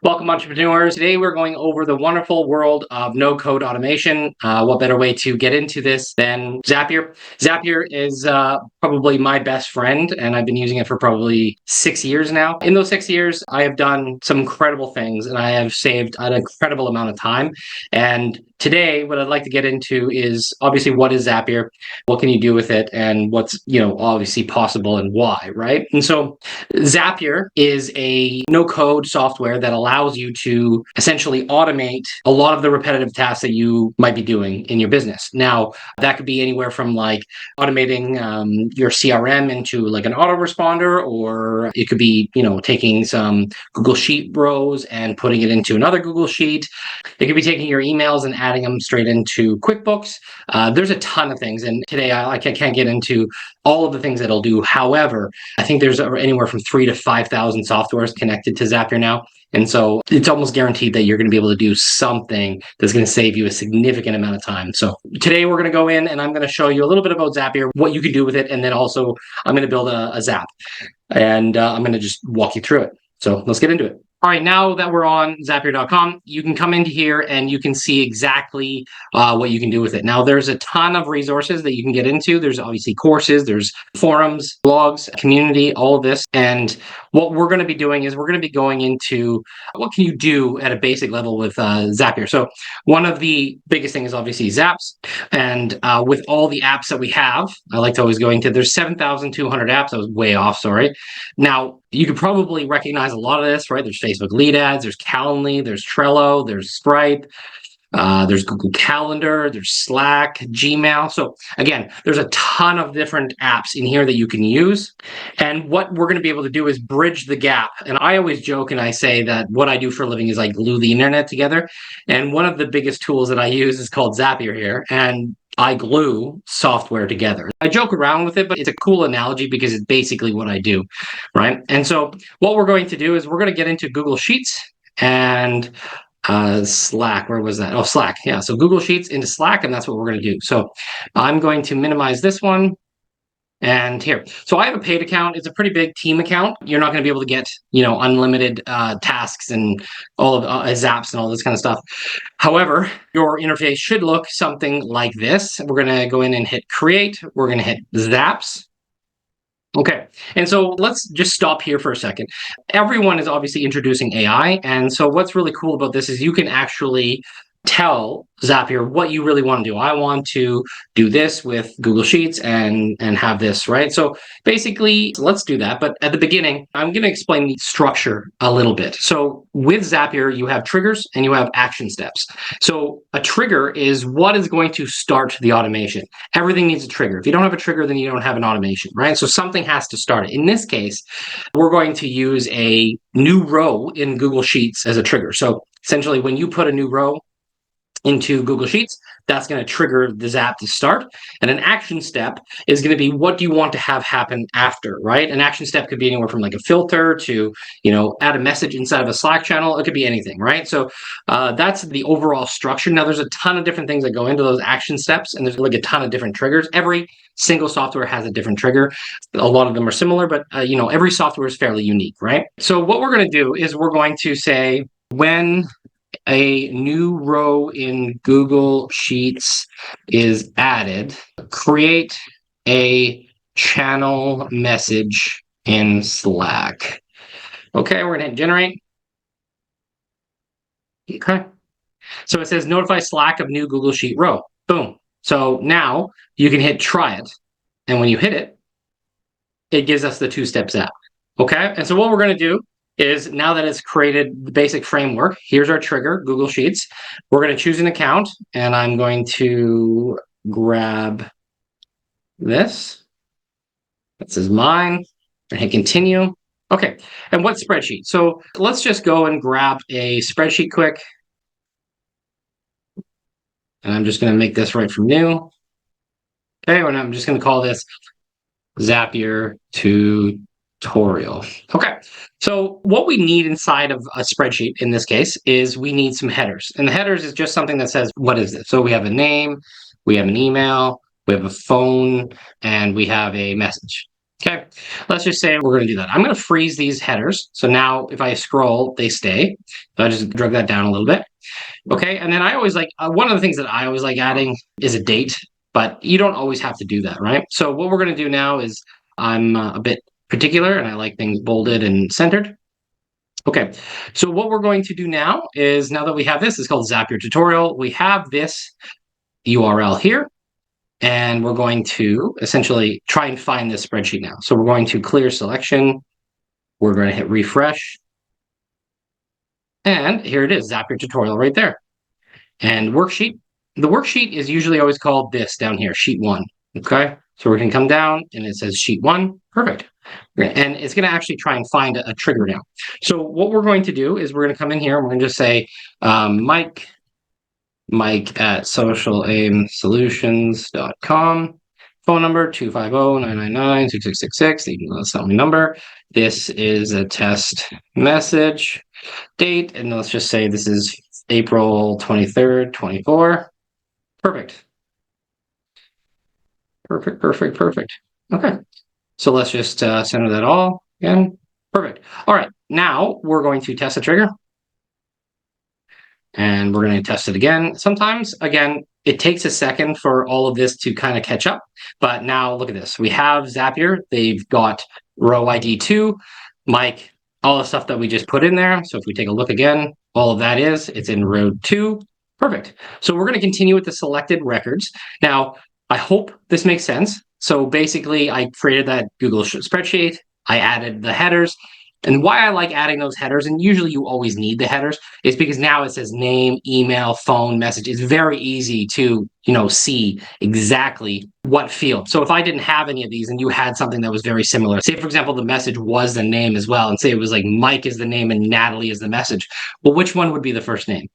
Welcome, entrepreneurs. Today, we're going over the wonderful world of no-code automation. What better way to get into this than Zapier? Zapier is probably my best friend, and I've been using it for probably 6 years now. In those 6 years, I have done some incredible things, and I have saved an incredible amount of time. And today, what I'd like to get into is obviously what is Zapier, what can you do with it, and what's obviously possible and why, right? And so Zapier is a no-code software that allows you to essentially automate a lot of the repetitive tasks that you might be doing in your business. Now, that could be anywhere from like automating your CRM into like an autoresponder, or it could be, taking some Google Sheet rows and putting it into another Google Sheet. It could be taking your emails and adding them straight into QuickBooks. There's a ton of things, and today I can't get into all of the things that it'll do. However, I think there's anywhere from 3,000 to 5,000 softwares connected to Zapier now. And so it's almost guaranteed that you're going to be able to do something that's going to save you a significant amount of time. So today we're going to go in and I'm going to show you a little bit about Zapier, what you can do with it. And then also I'm going to build a Zap, and I'm going to just walk you through it. So let's get into it. All right, now that we're on Zapier.com, you can come into here and you can see exactly what you can do with it. Now, there's a ton of resources that you can get into. There's obviously courses, there's forums, blogs, community, all of this. And what we're going to be doing is we're going to be going into what can you do at a basic level with Zapier. So one of the biggest things is obviously Zaps. And with all the apps that we have, I like to always go into, there's 7,200 apps. I was way off, sorry. Now, you could probably recognize a lot of this, right? There's Facebook lead ads, there's Calendly, there's Trello, there's Stripe, there's Google Calendar, there's Slack, Gmail. So again, there's a ton of different apps in here that you can use. And what we're going to be able to do is bridge the gap. And I always joke and I say that what I do for a living is I glue the internet together. And one of the biggest tools that I use is called Zapier here. And I glue software together. I joke around with it, but it's a cool analogy because it's basically what I do, right? And so what we're going to do is we're going to get into Google Sheets and Slack. Where was that? Oh, Slack. Yeah. So Google Sheets into Slack, and that's what we're going to do. So I'm going to minimize this one. And here, so I have a paid account. It's a pretty big team account. You're not going to be able to get, unlimited tasks and all of Zaps and all this kind of stuff. However, your interface should look something like this. We're going to go in and hit create. We're going to hit Zaps. Okay, and so let's just stop here for a second. Everyone is obviously introducing AI. And so what's really cool about this is you can actually tell Zapier what you really want to do. I want to do this with Google Sheets and have this, right? So basically, let's do that. But at the beginning, I'm going to explain the structure a little bit. So with Zapier, you have triggers and you have action steps. So a trigger is what is going to start the automation. Everything needs a trigger. If you don't have a trigger, then you don't have an automation, right? So something has to start it. In this case, we're going to use a new row in Google Sheets as a trigger. So essentially, when you put a new row into Google Sheets, that's going to trigger the Zap to start. And an action step is going to be what do you want to have happen after, right? An action step could be anywhere from like a filter to, add a message inside of a Slack channel. It could be anything, right? So that's the overall structure. Now, there's a ton of different things that go into those action steps, and there's like a ton of different triggers. Every single software has a different trigger. A lot of them are similar, but every software is fairly unique, right? So what we're going to do is we're going to say when a new row in Google Sheets is added, create a channel message in Slack. Okay, we're going to hit generate. Okay. So it says notify Slack of new Google Sheet row. Boom. So now you can hit try it. And when you hit it, it gives us the two-step Zap. Okay. And so what we're going to do is now that it's created the basic framework, here's our trigger, Google Sheets. We're going to choose an account, and I'm going to grab this. This is mine. And hit continue. Okay, and what spreadsheet? So let's just go and grab a spreadsheet quick. And I'm just going to make this right from new. Okay, and I'm just going to call this Zapier tutorial. Okay, so what we need inside of a spreadsheet in this case is we need some headers. And the headers is just something that says, what is this? So we have a name, we have an email, we have a phone, and we have a message. Okay, let's just say we're going to do that. I'm going to freeze these headers. So now if I scroll, they stay. So I just drag that down a little bit. Okay, and then I always like, one of the things that I always like adding is a date, but you don't always have to do that, right? So what we're going to do now is I'm a bit particular and I like things bolded and centered. Okay, so what we're going to do now is, now that we have this, it's called Zapier tutorial. We have this URL here, and we're going to essentially try and find this spreadsheet now. So we're going to clear selection. We're going to hit refresh. And here it is, Zapier tutorial right there. And worksheet. The worksheet is usually always called this down here, sheet 1. Okay, so we're going to come down and it says sheet 1. Perfect. And it's going to actually try and find a trigger now. So what we're going to do is we're going to come in here and we're going to just say Mike at socialaimsolutions.com. Phone number 250-999-6666. Even though that's not my number. This is a test message. Date, and let's just say this is April 23rd, 24. Perfect. Perfect. Okay. So let's just center that all again. Perfect. All right. Now we're going to test the trigger. And we're going to test it again. Sometimes, again, it takes a second for all of this to kind of catch up. But now look at this. We have Zapier. They've got row ID 2, Mike, all the stuff that we just put in there. So if we take a look again, all of that it's in row 2. Perfect. So we're going to continue with the selected records. Now, I hope this makes sense. So basically, I created that Google spreadsheet. I added the headers. And why I like adding those headers, and usually you always need the headers, is because now it says name, email, phone, message. It's very easy to, see exactly what field. So if I didn't have any of these and you had something that was very similar, say for example, the message was the name as well, and say it was like Mike is the name and Natalie is the message. Well, which one would be the first name?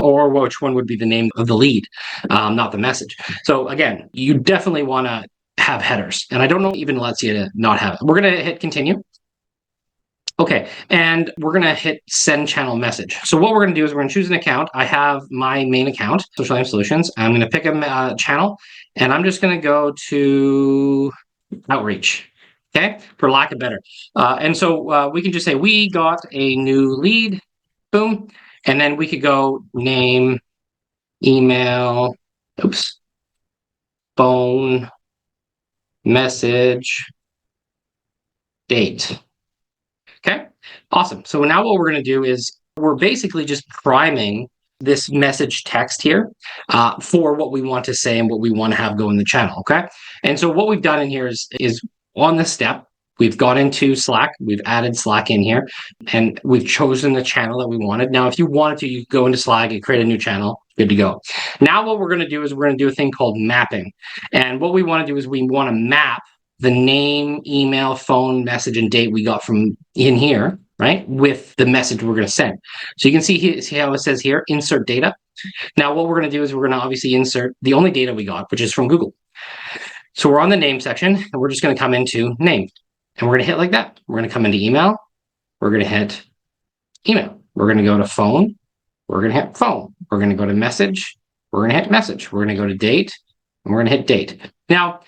Or which one would be the name of the lead, not the message. So again, you definitely want to have headers. And I don't know even lets you to not have it. We're going to hit continue. Okay, and we're going to hit send channel message. So what we're going to do is we're going to choose an account. I have my main account, Social Aim Solutions. I'm going to pick a channel, and I'm just going to go to outreach, okay, for lack of better. And so we can just say we got a new lead, boom, and then we could go name, email, phone, message, date. Okay, awesome. So now what we're going to do is we're basically just priming this message text here for what we want to say and what we want to have go in the channel. Okay, and so what we've done in here is on this step, we've gone into Slack, we've added Slack in here, and we've chosen the channel that we wanted. Now, if you wanted to, you go into Slack and create a new channel, good to go. Now what we're going to do is we're going to do a thing called mapping. And what we want to do is we want to map the name, email, phone, message, and date we got from in here, right, with the message we're going to send. So you can see how it says here, insert data. Now what we're going to do is we're going to obviously insert the only data we got, which is from Google. So we're on the name section, and we're just going to come into name. And we're going to hit like that. We're going to come into email. We're going to hit email. We're going to go to phone. We're going to hit phone. We're going to go to message. We're going to hit message. We're going to go to date. And we're going to hit date. Now,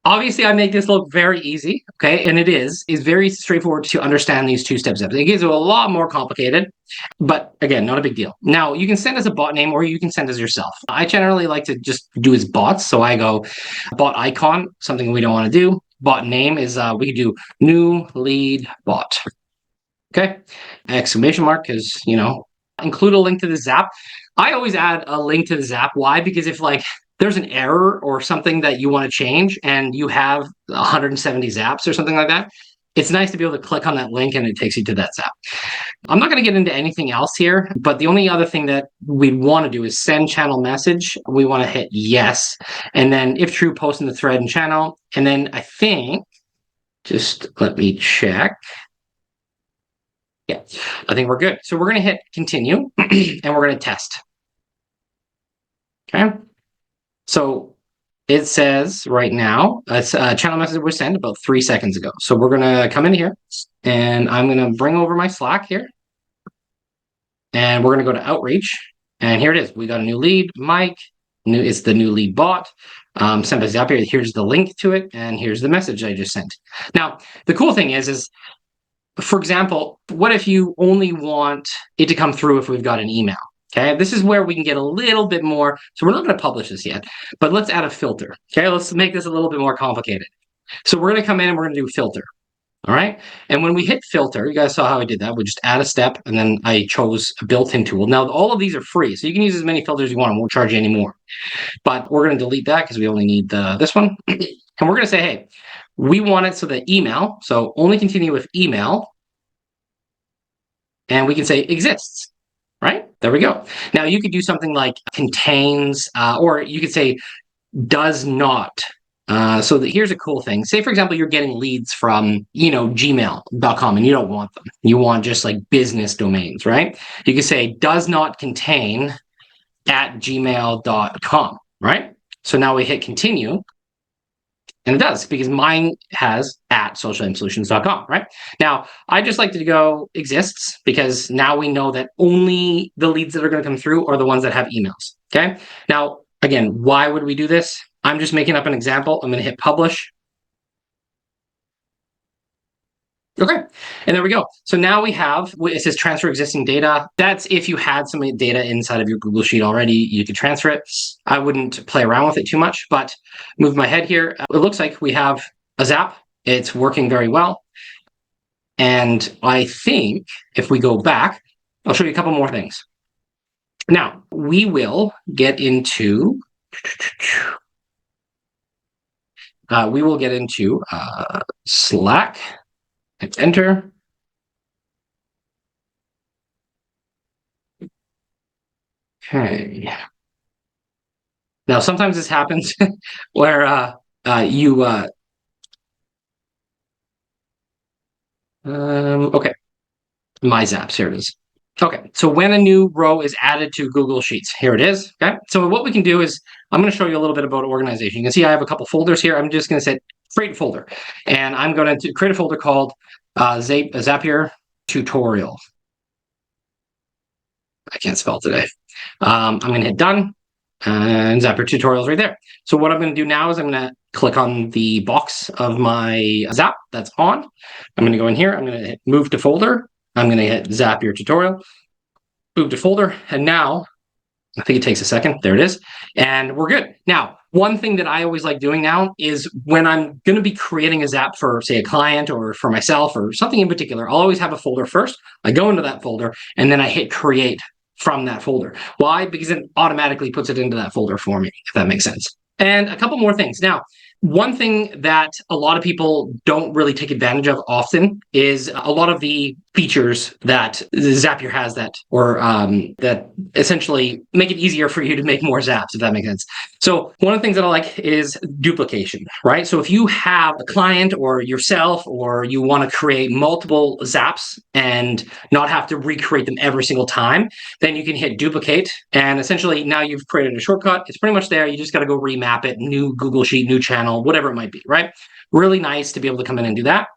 obviously, I make this look very easy, okay? And it is very straightforward to understand these two-step steps. It gets a lot more complicated, but again, not a big deal. Now, you can send as a bot name or you can send as yourself. I generally like to just do as bots. So I go bot icon, something we don't want to do. Bot name is, we could do new lead bot, okay? Exclamation mark, because, include a link to the Zap. I always add a link to the Zap. Why? Because if there's an error or something that you want to change and you have 170 Zaps or something like that, it's nice to be able to click on that link and it takes you to that Zap. I'm not going to get into anything else here, but the only other thing that we want to do is send channel message. We want to hit yes. And then if true, post in the thread and channel. And then I think, just let me check. Yeah, I think we're good. So we're going to hit continue and we're going to test. Okay. So it says right now, it's a channel message was sent about 3 seconds ago. So we're going to come in here and I'm going to bring over my Slack here. And we're going to go to outreach. And here it is. We got a new lead, Mike. It's the new lead bot sent by Zapier. Here's the link to it, and here's the message I just sent. Now, the cool thing is for example, what if you only want it to come through if we've got an email? Okay, this is where we can get a little bit more. So we're not going to publish this yet, but let's add a filter. Okay, let's make this a little bit more complicated. So we're going to come in and we're going to do filter. All right. And when we hit filter, you guys saw how I did that. We just add a step and then I chose a built-in tool. Now, all of these are free, so you can use as many filters as you want. I won't charge you any more. But we're going to delete that because we only need this one. And we're going to say, hey, we want it so that email, so only continue with email. And we can say exists, right? There we go. Now, you could do something like contains, or you could say does not. So here's a cool thing. Say, for example, you're getting leads from, gmail.com and you don't want them. You want just like business domains, right? You can say does not contain at gmail.com, right? So now we hit continue. And it does, because mine has at socialaimsolutions.com, right? Now, I just like to go exists, because now we know that only the leads that are going to come through are the ones that have emails, okay? Now, again, why would we do this? I'm just making up an example. I'm going to hit publish. Okay, and there we go. So now we have, it says transfer existing data. That's if you had some data inside of your Google Sheet already, you could transfer it. I wouldn't play around with it too much, but move my head here. It looks like we have a Zap. It's working very well. And I think if we go back, I'll show you a couple more things. Now, we will get into, Slack. Hit enter. Okay. Now, sometimes this happens where okay, my Zaps, here it is. Okay, so when a new row is added to Google Sheets, here it is. Okay, so what we can do is, I'm going to show you a little bit about organization. You can see I have a couple folders here. I'm just going to say create folder, and I'm going to create a folder called Zapier tutorial. I can't spell today. I'm going to hit done, and Zapier tutorials right there. So what I'm going to do now is I'm going to click on the box of my Zap that's on. I'm going to go in here. I'm going to hit move to folder. I'm going to hit Zapier tutorial, move to folder, and now I think it takes a second. There it is. And we're good. Now, one thing that I always like doing now is when I'm going to be creating a Zap for, say, a client or for myself or something in particular, I'll always have a folder first. I go into that folder and then I hit create from that folder. Why? Because it automatically puts it into that folder for me, if that makes sense. And a couple more things. Now, one thing that a lot of people don't really take advantage of often is a lot of the features that Zapier has that essentially make it easier for you to make more Zaps, if that makes sense. So one of the things that I like is duplication, right? So if you have a client or yourself, or you want to create multiple Zaps and not have to recreate them every single time, then you can hit duplicate. And essentially now you've created a shortcut. It's pretty much there. You just got to go remap it, new Google Sheet, new channel, whatever it might be, right? Really nice to be able to come in and do that.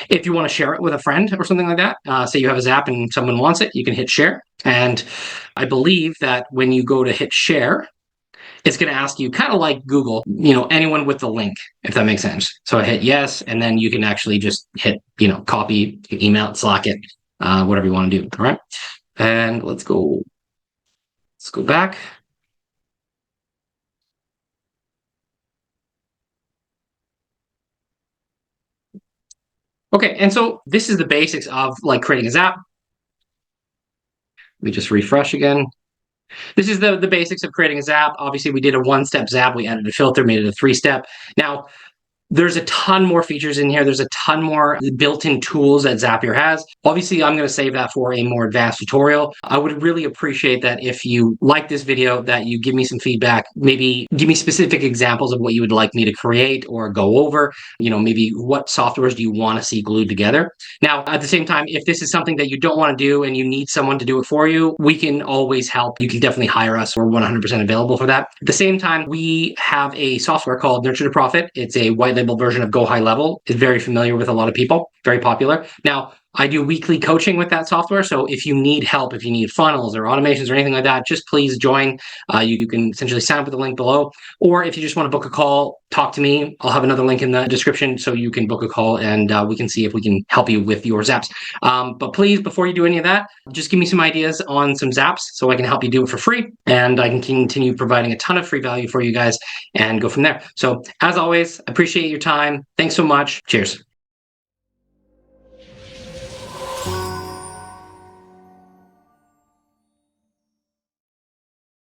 If you want to share it with a friend or something like that, say you have a Zap and someone wants it, you can hit share. And I believe that when you go to hit share, it's going to ask you, kind of like Google, anyone with the link, if that makes sense. So I hit yes, and then you can actually just hit, copy, email it, Slack it, whatever you want to do. All right. And let's go back. Okay, and so this is the basics of like creating a Zap. Let me just refresh again. This is the basics of creating a Zap. Obviously, we did a one-step Zap. We added a filter, made it a three-step. Now, there's a ton more features in here. There's a ton more built-in tools that Zapier has. Obviously, I'm going to save that for a more advanced tutorial. I would really appreciate that if you like this video, that you give me some feedback, maybe give me specific examples of what you would like me to create or go over, maybe what softwares do you want to see glued together. Now, at the same time, if this is something that you don't want to do and you need someone to do it for you, we can always help. You can definitely hire us. We're 100% available for that. At the same time, we have a software called Nurture2Profit. It's a white label version of Go High Level. It's very familiar with a lot of people, very popular. Now, I do weekly coaching with that software. So if you need help, if you need funnels or automations or anything like that, just please join. You can essentially sign up with the link below. Or if you just want to book a call, talk to me. I'll have another link in the description so you can book a call and we can see if we can help you with your Zaps. But please, before you do any of that, just give me some ideas on some Zaps so I can help you do it for free. And I can continue providing a ton of free value for you guys and go from there. So as always, appreciate your time. Thanks so much. Cheers.